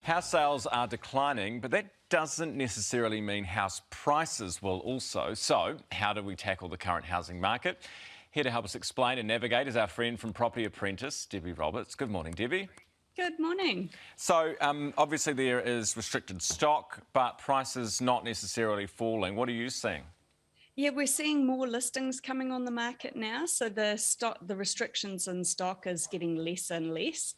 House sales are declining, but that doesn't necessarily mean house prices will also. So, how do we tackle the current housing market? Here to help us explain and navigate is our friend from Property Apprentice, Debbie Roberts. Good morning, Debbie. Good morning. So, obviously there is restricted stock, but prices not necessarily falling. What are you seeing? Yeah, we're seeing more listings coming on the market now. So the restrictions in stock is getting less and less.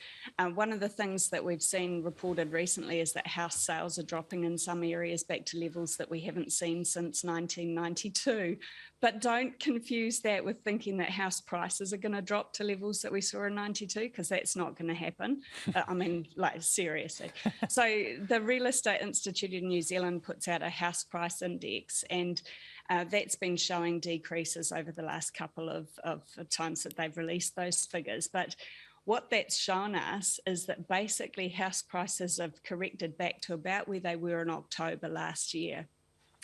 One of the things that we've seen reported recently is that house sales are dropping in some areas back to levels that we haven't seen since 1992. But don't confuse that with thinking that house prices are going to drop to levels that we saw in 92, because that's not going to happen. I mean, like, seriously. So the Real Estate Institute in New Zealand puts out a house price index, and that's been showing decreases over the last couple of times that they've released those figures. But what that's shown us is that basically house prices have corrected back to about where they were in October last year.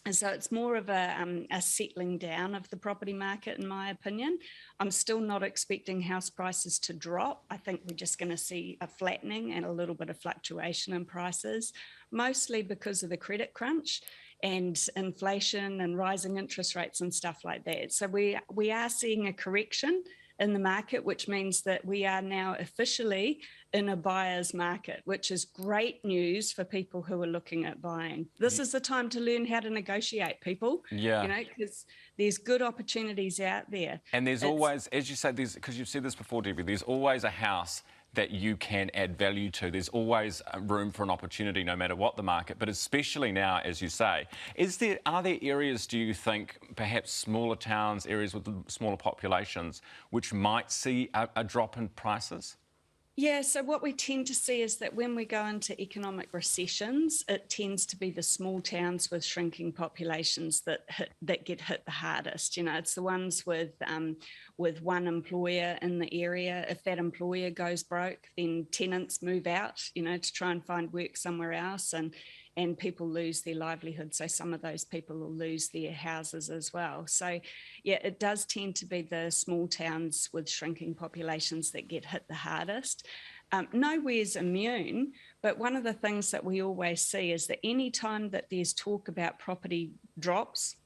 And so it's more of a settling down of the property market, in my opinion. I'm still not expecting house prices to drop. I think we're just going to see a flattening and a little bit of fluctuation in prices, mostly because of the credit crunch and inflation and rising interest rates and stuff like that. So we are seeing a correction in the market, which means that we are now officially in a buyer's market, which is great news for people who are looking at buying. This is the time to learn how to negotiate, people. Yeah. You know, because there's good opportunities out there. And there's always, as you say, because you've said this before, Debbie, there's always a house that you can add value to. There's always room for an opportunity, no matter what the market, but especially now, as you say. Are there areas, do you think, perhaps smaller towns, areas with smaller populations, which might see a drop in prices? Yeah, so what we tend to see is that when we go into economic recessions, it tends to be the small towns with shrinking populations that get hit the hardest. You know, it's the ones with one employer in the area. If that employer goes broke, then tenants move out, you know, to try and find work somewhere else, and people lose their livelihood. So some of those people will lose their houses as well. So yeah, it does tend to be the small towns with shrinking populations that get hit the hardest. Nowhere's immune, but one of the things that we always see is that any time that there's talk about property drops,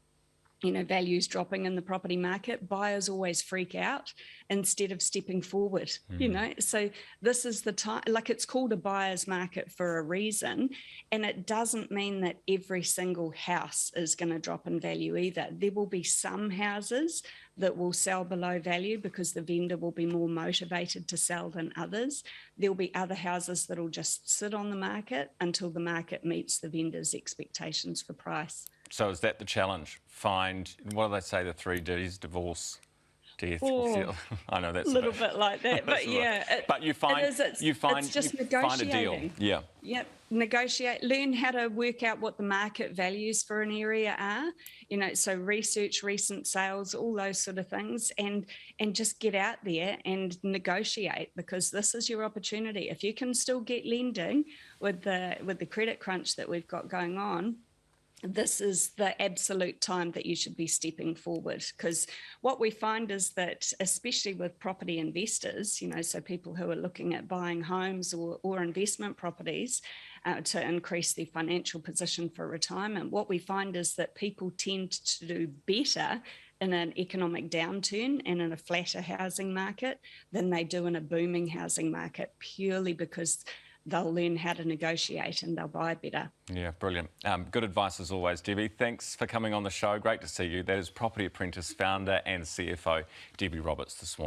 you know, values dropping in the property market, buyers always freak out instead of stepping forward, you know. So this is the time, like, it's called a buyer's market for a reason, and it doesn't mean that every single house is going to drop in value either. There will be some houses that will sell below value because the vendor will be more motivated to sell than others. There'll be other houses that will just sit on the market until the market meets the vendor's expectations for price. So is that the challenge? Find, what do they say, the 3 Ds: divorce, death, I know that's a little bit like that, but yeah. But you find it's just find a deal. Yeah. Yep. Negotiate, learn how to work out what the market values for an area are, you know, so research recent sales, all those sort of things, and just get out there and negotiate, because this is your opportunity. If you can still get lending with the credit crunch that we've got going on, this is the absolute time that you should be stepping forward. Because what we find is that, especially with property investors, you know, so people who are looking at buying homes or investment properties to increase their financial position for retirement, what we find is that people tend to do better in an economic downturn and in a flatter housing market than they do in a booming housing market, purely because they'll learn how to negotiate and they'll buy better. Yeah, brilliant. Good advice as always, Debbie. Thanks for coming on the show. Great to see you. That is Property Apprentice founder and CFO, Debbie Roberts, this morning.